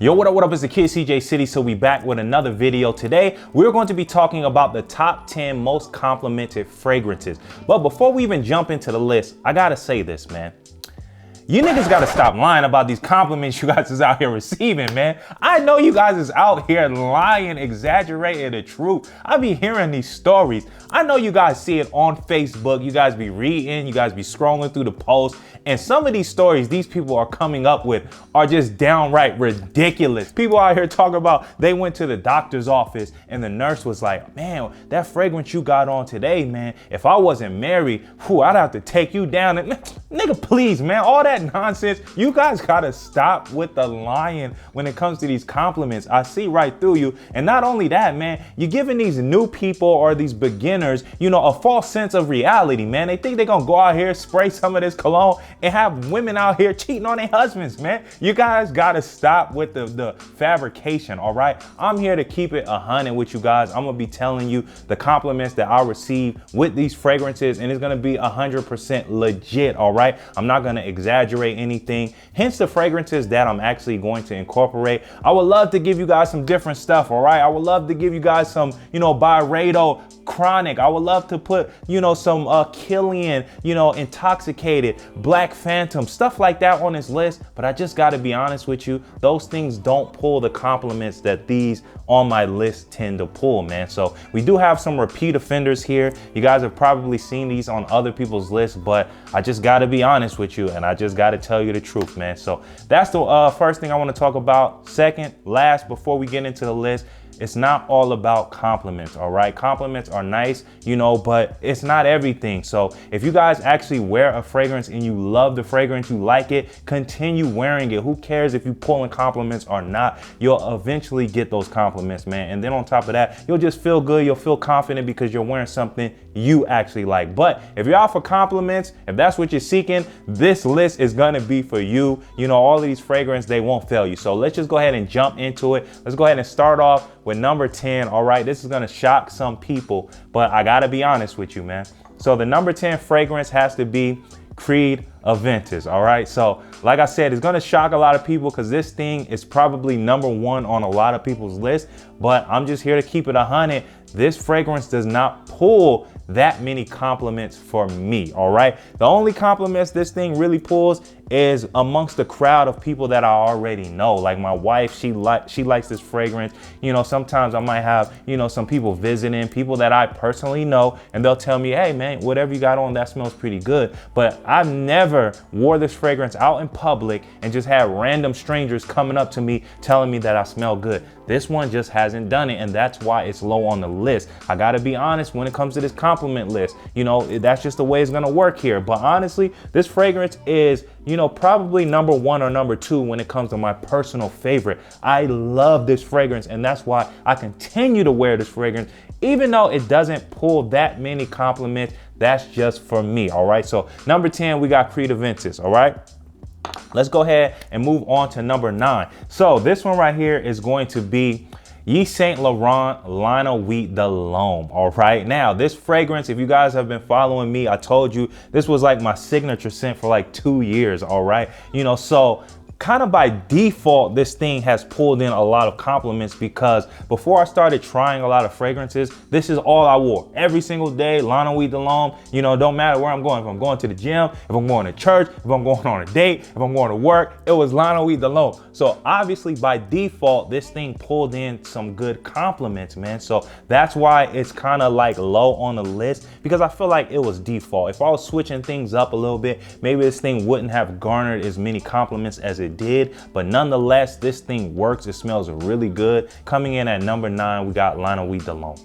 Yo, what up, it's the kid CJ City. So we back with another video. Today, we're going to be talking about the top 10 most complimented fragrances. But before we even jump into the list, I gotta say this, man. You niggas gotta stop lying about these compliments you guys is out here receiving, man. I know you guys is out here lying, exaggerating the truth. I be hearing these stories. I know you guys see it on Facebook. You guys be reading, you guys be scrolling through the posts. And some of these stories these people are coming up with are just downright ridiculous. People out here talking about they went to the doctor's office and the nurse was like, man, that fragrance you got on today, man, if I wasn't married, I'd have to take you down. And nigga, please, man, all that nonsense. You guys gotta stop with the lying when it comes to these compliments. I see right through you. And not only that, man, you're giving these new people or these beginners, a false sense of reality, man. They think they're gonna go out here, spray some of this cologne and have women out here cheating on their husbands, man. You guys gotta stop with the fabrication, all right? I'm here to keep it 100 with you guys. I'm gonna be telling you the compliments that I receive with these fragrances, and it's gonna be 100% legit, all right? I'm not gonna exaggerate anything, hence the fragrances that I'm actually going to incorporate. I would love to give you guys some different stuff, all right? I would love to give you guys some, Byredo Chronic. I would love to put, some Killian, Intoxicated, Black Phantom, stuff like that on this list. But I just got to be honest with you, those things don't pull the compliments that these on my list tend to pull, man. So we do have some repeat offenders here. You guys have probably seen these on other people's lists, but I just got to be honest with you, and I just got to tell you the truth, man. So that's the first thing I want to talk about. Second, last, before we get into the list, it's not all about compliments, all right? Compliments are nice, but it's not everything. So if you guys actually wear a fragrance and you love the fragrance, you like it, continue wearing it. Who cares if you pulling compliments or not? You'll eventually get those compliments, man. And then on top of that, you'll just feel good. You'll feel confident because you're wearing something you actually like. But if you're out for compliments, if that's what you're seeking, this list is gonna be for you. All of these fragrances, they won't fail you. So let's just go ahead and jump into it. Let's go ahead and start off with number 10. All right, this is gonna shock some people, but I gotta be honest with you, man. So the number 10 fragrance has to be Creed Aventis. All right, so like I said, it's gonna shock a lot of people because this thing is probably number 1 on a lot of people's list, but I'm just here to keep it 100. This fragrance does not pull that many compliments for me, all right? The only compliments this thing really pulls is amongst the crowd of people that I already know. Like my wife, she likes this fragrance. Sometimes I might have, some people visiting, people that I personally know, and they'll tell me, hey man, whatever you got on, that smells pretty good. But I've never wore this fragrance out in public and just had random strangers coming up to me telling me that I smell good. This one just hasn't done it, and that's why it's low on the list. I gotta be honest when it comes to this compliment list. That's just the way it's gonna work here. But honestly, this fragrance is, probably number 1 or number 2 when it comes to my personal favorite. I love this fragrance, and that's why I continue to wear this fragrance, even though it doesn't pull that many compliments. That's just for me, all right? So number 10, we got Creed Aventis, all right? Let's go ahead and move on to number 9. So this one right here is going to be Yves Saint Laurent Lionel Wheat de l'Homme. All right, now this fragrance, if you guys have been following me, I told you this was like my signature scent for like 2 years. All right, so kind of by default, this thing has pulled in a lot of compliments because before I started trying a lot of fragrances, this is all I wore every single day. Lionel Wheat de l'Homme. Don't matter where I'm going. If I'm going to the gym, if I'm going to church, if I'm going on a date, if I'm going to work, it was Lionel Wheat de l'Homme. So obviously by default, this thing pulled in some good compliments, man. So that's why it's kind of like low on the list, because I feel like it was default. If I was switching things up a little bit, maybe this thing wouldn't have garnered as many compliments as it did, but nonetheless, this thing works. It smells really good. Coming in at number 9, we got Lionel Wheat de l'Homme.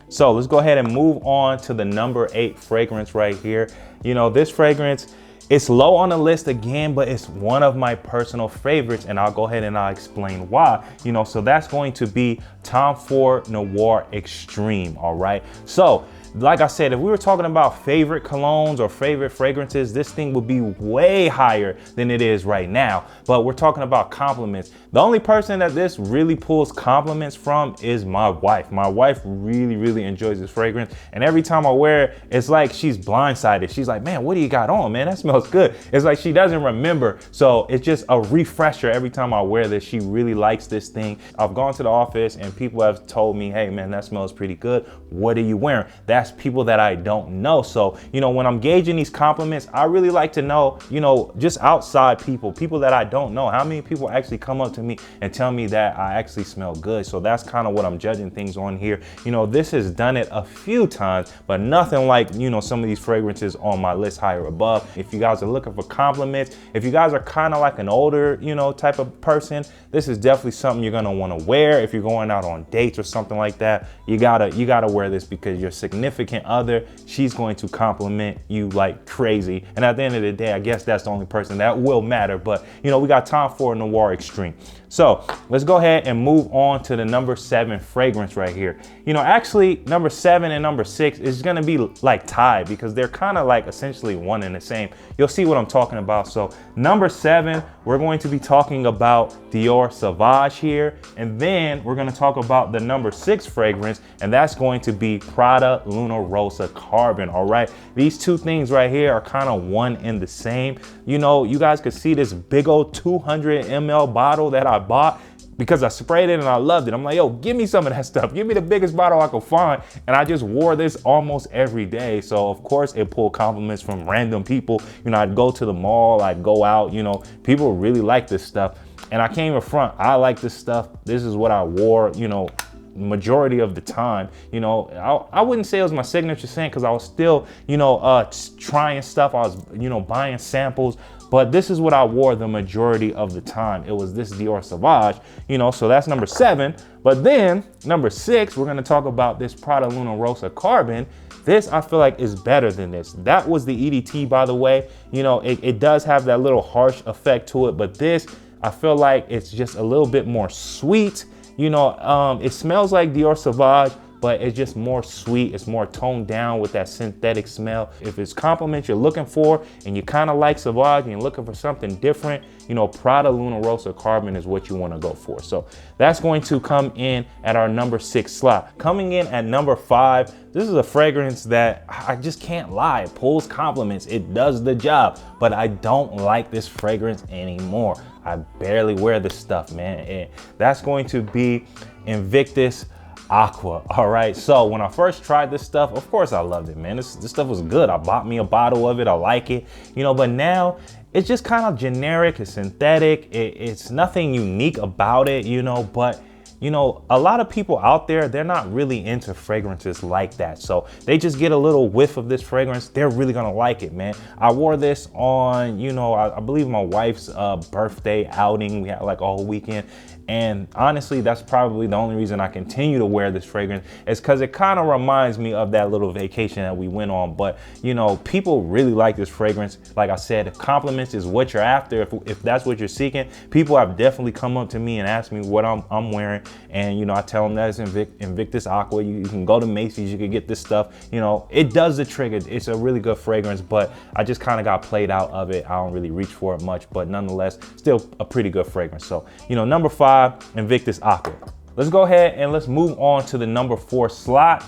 So let's go ahead and move on to the number 8 fragrance right here. This fragrance, it's low on the list again, but it's one of my personal favorites, and I'll go ahead and I'll explain why. So that's going to be Tom Ford Noir Extreme, all right? So like I said, if we were talking about favorite colognes or favorite fragrances, this thing would be way higher than it is right now. But we're talking about compliments. The only person that this really pulls compliments from is my wife. My wife really, really enjoys this fragrance. And every time I wear it, it's like she's blindsided. She's like, man, what do you got on, man? That smells good. It's like she doesn't remember. So it's just a refresher every time I wear this. She really likes this thing. I've gone to the office and people have told me, hey man, that smells pretty good. What are you wearing? That's people that I don't know. So, you know, when I'm gauging these compliments, I really like to know, you know, just outside people that I don't know, how many people actually come up to me and tell me that I actually smell good. So that's kind of what I'm judging things on here. You know, this has done it a few times, but nothing like, you know, some of these fragrances on my list higher above. If you guys are looking for compliments, if you guys are kind of like an older, you know, type of person, this is definitely something you're gonna want to wear. If you're going out on dates or something like that, you gotta wear this, because your significant other, she's going to compliment you like crazy. And at the end of the day, I guess that's the only person that will matter. But you know, we got time for a Noir Extreme. So let's go ahead and move on to the number 7 fragrance right here. You know, actually number 7 and number 6 is gonna be like tied, because they're kind of like essentially one and the same. You'll see what I'm talking about. So number 7, we're going to be talking about Dior Sauvage here. And then we're gonna talk about the number 6 fragrance, and that's going to be Prada Luna Rossa Carbon, all right? These two things right here are kind of one and the same. You know, you guys could see this big old 200 ml bottle that I bought because I sprayed it and I loved it. I'm like, yo, give me some of that stuff. Give me the biggest bottle I could find. And I just wore this almost every day. So of course it pulled compliments from random people. You know, I'd go to the mall, I'd go out, you know, people really like this stuff. And I came in front, I like this stuff. This is what I wore, you know, majority of the time. You know, I wouldn't say it was my signature scent, because I was still, you know, trying stuff. I was, you know, buying samples, but this is what I wore the majority of the time. It was this Dior Sauvage, you know, so that's number 7. But then number 6, we're gonna talk about this Prada Luna Rossa Carbon. This, I feel like, is better than this. That was the EDT, by the way. You know, it does have that little harsh effect to it, but this, I feel like it's just a little bit more sweet. You know, it smells like Dior Sauvage, but it's just more sweet. It's more toned down with that synthetic smell. If it's compliments you're looking for and you kind of like Sauvage and you're looking for something different, you know, Prada Luna Rossa Carbon is what you want to go for. So that's going to come in at our number 6 slot. Coming in at number 5, this is a fragrance that I just can't lie. It pulls compliments. It does the job, but I don't like this fragrance anymore. I barely wear this stuff, man. And that's going to be Invictus Aqua. All right, so when I first tried this stuff, of course I loved it, man. This stuff was good. I bought me a bottle of it. I like it, you know, but now it's just kind of generic. It's synthetic. It's nothing unique about it, you know, but you know, a lot of people out there, they're not really into fragrances like that. So they just get a little whiff of this fragrance, they're really gonna like it, man. I wore this on, you know, I believe my wife's birthday outing. We had like a whole weekend. And honestly, that's probably the only reason I continue to wear this fragrance, is because it kind of reminds me of that little vacation that we went on. But you know, people really like this fragrance. Like I said, if compliments is what you're after, if that's what you're seeking, people have definitely come up to me and asked me what I'm wearing. And you know, I tell them that it's Invictus Aqua. You can go to Macy's, you can get this stuff. You know, it does the trick. It's a really good fragrance, but I just kind of got played out of it. I don't really reach for it much, but nonetheless, still a pretty good fragrance. So, you know, number 5, Invictus Aqua. Let's go ahead and let's move on to the number 4 slot.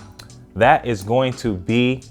That is going to be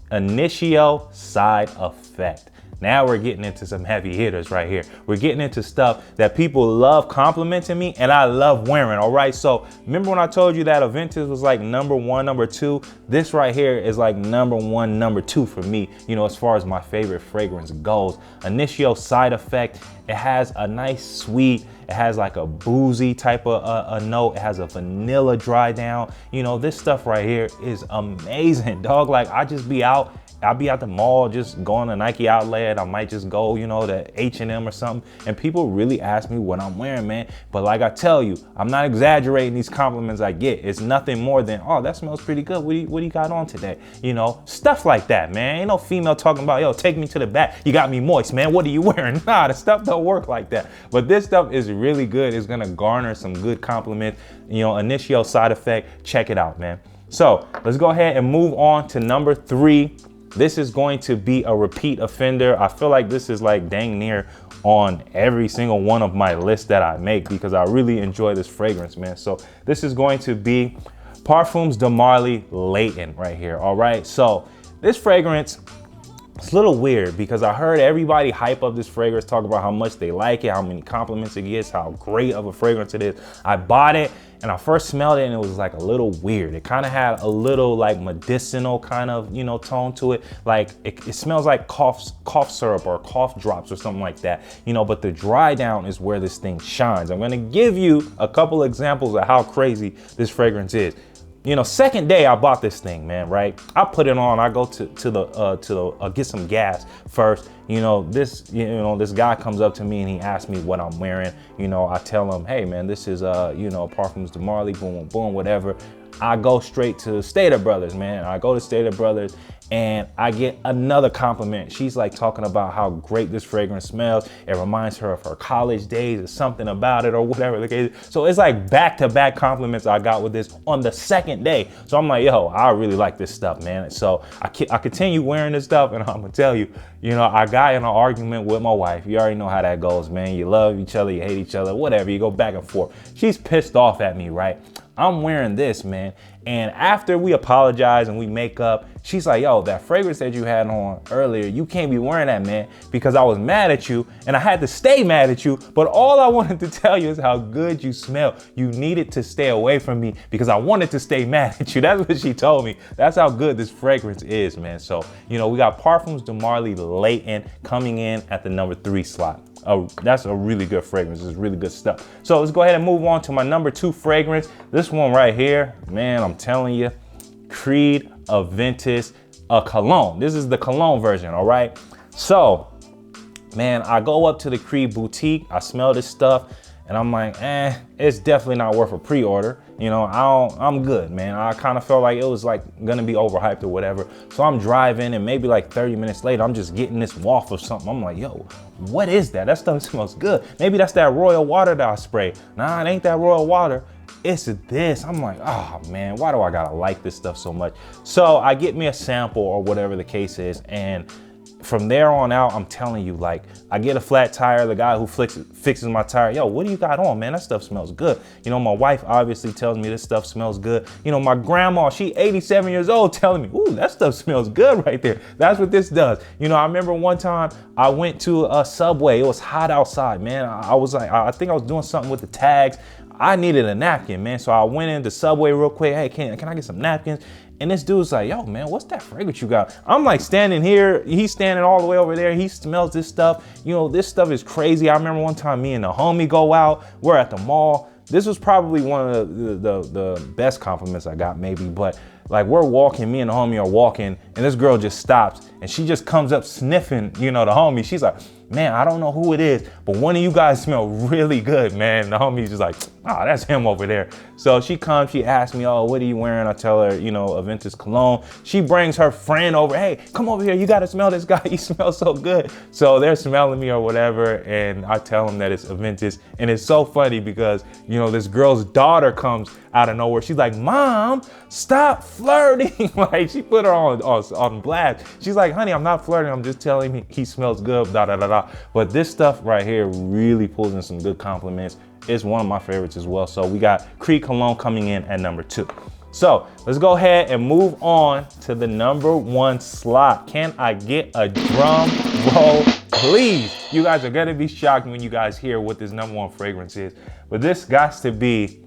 Initio Side Effect. Now we're getting into some heavy hitters right here. We're getting into stuff that people love complimenting me and I love wearing, all right? So remember when I told you that Aventis was like number 1, number 2? This right here is like number 1, number 2 for me, you know, as far as my favorite fragrance goes. Initio Side Effect, it has a nice sweet, it has like a boozy type of a note. It has a vanilla dry down. You know, this stuff right here is amazing, dog. Like I'll be at the mall, just going to Nike outlet. I might just go, you know, to H&M or something. And people really ask me what I'm wearing, man. But like I tell you, I'm not exaggerating these compliments I get. It's nothing more than, oh, that smells pretty good. What do you got on today? You know, stuff like that, man. Ain't no female talking about, yo, take me to the back. You got me moist, man. What are you wearing? Nah, the stuff don't work like that. But this stuff is really good. It's gonna garner some good compliments. You know, Initio Side Effect, check it out, man. So let's go ahead and move on to number 3. This is going to be a repeat offender. I feel like this is like dang near on every single one of my lists that I make because I really enjoy this fragrance, man. So this is going to be Parfums de Marly Latent right here. All right, so this fragrance, it's a little weird because I heard everybody hype up this fragrance, talk about how much they like it, how many compliments it gets, how great of a fragrance it is. I bought it and I first smelled it and it was like a little weird. It kind of had a little like medicinal kind of, you know, tone to it. Like it smells like cough syrup or cough drops or something like that, you know, but the dry down is where this thing shines. I'm gonna give you a couple examples of how crazy this fragrance is. You know, second day I bought this thing, man, right? I put it on, I go to the get some gas first. You know, this guy comes up to me and he asks me what I'm wearing. You know, I tell him, hey man, this is you know, Parfums de Marly, boom, boom, whatever. I go straight to Stater Brothers, man. I go to Stater Brothers and I get another compliment. She's like talking about how great this fragrance smells. It reminds her of her college days or something about it or whatever the case. So it's like back-to-back compliments I got with this on the second day. So I'm like, yo, I really like this stuff, man. So I continue wearing this stuff and I'm gonna tell you, you know, I got in an argument with my wife. You already know how that goes, man. You love each other, you hate each other, whatever. You go back and forth. She's pissed off at me, right? I'm wearing this, man. And after we apologize and we make up, she's like, yo, that fragrance that you had on earlier, you can't be wearing that, man, because I was mad at you and I had to stay mad at you. But all I wanted to tell you is how good you smell. You needed to stay away from me because I wanted to stay mad at you. That's what she told me. That's how good this fragrance is, man. So, you know, we got Parfums de Marly Latent coming in at the number 3 slot. Oh, that's a really good fragrance. It's really good stuff. So let's go ahead and move on to my number 2 fragrance. This one right here, man, I'm telling you, Creed Aventis Cologne. This is the cologne version, all right? So, man, I go up to the Creed boutique. I smell this stuff and I'm like, it's definitely not worth a pre-order. You know, I'm good, man. I kind of felt like it was like gonna be overhyped or whatever. So I'm driving and maybe like 30 minutes later, I'm just getting this waft of something. I'm like, yo, what is that? That stuff smells good. Maybe that's that royal water that I sprayed. Nah, it ain't that royal water. It's this. I'm like, oh man, why do I gotta like this stuff so much? So I get me a sample or whatever the case is, and from there on out, I'm telling you, like, I get a flat tire, the guy who fixes my tire, yo, what do you got on, man? That stuff smells good. You know, my wife obviously tells me this stuff smells good. You know, my grandma, she 87 years old, telling me, ooh, that stuff smells good right there. That's what this does. You know, I remember one time I went to a Subway. It was hot outside, man. I was like, I think I was doing something with the tags. I needed a napkin, man. So I went into Subway real quick. Hey, can I get some napkins? And this dude's like, yo, man, what's that fragrance you got? I'm like standing here. He's standing all the way over there. He smells this stuff. You know, this stuff is crazy. I remember one time me and the homie go out. We're at the mall. This was probably one of the best compliments I got, maybe. But like, we're walking, me and the homie are walking, and this girl just stops and she just comes up sniffing, you know, the homie. She's like, man, I don't know who it is, but one of you guys smell really good, man. The homie's just like, oh, that's him over there. So she comes, she asks me, oh, what are you wearing? I tell her, you know, Aventis Cologne. She brings her friend over. Hey, come over here. You got to smell this guy. He smells so good. So they're smelling me or whatever. And I tell them that it's Aventis. And it's so funny because, you know, this girl's daughter comes out of nowhere. She's like, Mom, stop flirting. Like, she put her on blast. She's like, honey, I'm not flirting. I'm just telling him he smells good, da, da, da, da. But this stuff right here really pulls in some good compliments. It's one of my favorites as well. So we got Creed Cologne coming in at number 2. So let's go ahead and move on to the number 1 slot. Can I get a drum roll, please? You guys are gonna be shocked when you guys hear what this number 1 fragrance is. But this got to be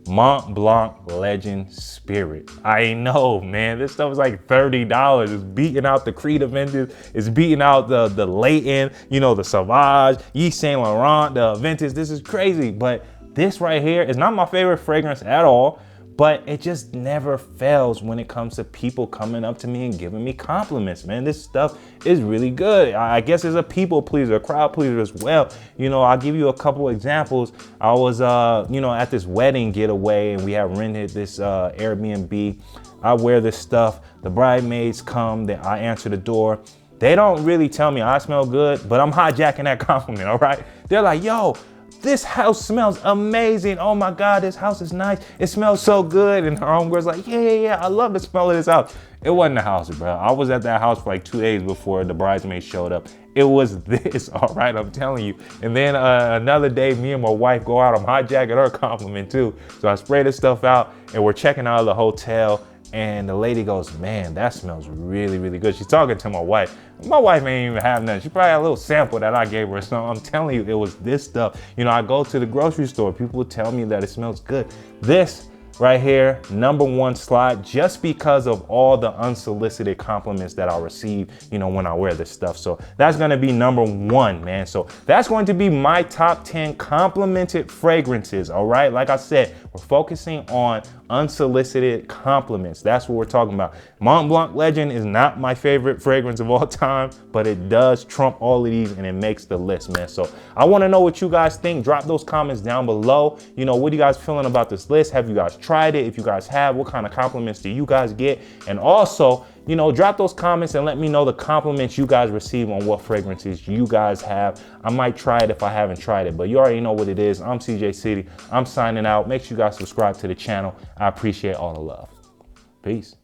Mont Blanc Legend Spirit. I know, man, this stuff is like $30. It's beating out the Creed Aventis. It's beating out the Latent, you know, the Sauvage, Yves Saint Laurent, the Aventis. This is crazy, but this right here is not my favorite fragrance at all, but it just never fails when it comes to people coming up to me and giving me compliments, man. This stuff is really good. I guess it's a people pleaser, a crowd pleaser as well. You know, I'll give you a couple examples. I was, you know, at this wedding getaway and we have rented this Airbnb. I wear this stuff. The bridesmaids come, I answer the door. They don't really tell me I smell good, but I'm hijacking that compliment, all right? They're like, yo, this house smells amazing. Oh my God, this house is nice. It smells so good. And her homegirl's like, yeah, I love the smell of this house. It wasn't the house, bro. I was at that house for like 2 days before the bridesmaids showed up. It was this, all right, I'm telling you. And then another day, me and my wife go out. I'm hijacking her compliment too. So I spray this stuff out and we're checking out of the hotel. And the lady goes, man, that smells really, really good. She's talking to my wife. My wife ain't even have nothing. She probably had a little sample that I gave her. So I'm telling you, it was this stuff. You know, I go to the grocery store. People tell me that it smells good. This right here, #1 slot, just because of all the unsolicited compliments that I receive, you know, when I wear this stuff. So that's gonna be #1, man. So that's going to be my top 10 complimented fragrances, all right? Like I said, we're focusing on unsolicited compliments. That's what we're talking about. Mont Blanc Legend is not my favorite fragrance of all time, but it does trump all of these and it makes the list, man. So I wanna know what you guys think. Drop those comments down below. You know, what are you guys feeling about this list? Have you guys tried it? If you guys have, what kind of compliments do you guys get? And also, you know, drop those comments and let me know the compliments you guys receive on what fragrances you guys have. I might try it if I haven't tried it, but you already know what it is. I'm CJ City. I'm signing out. Make sure you guys subscribe to the channel. I appreciate all the love. Peace.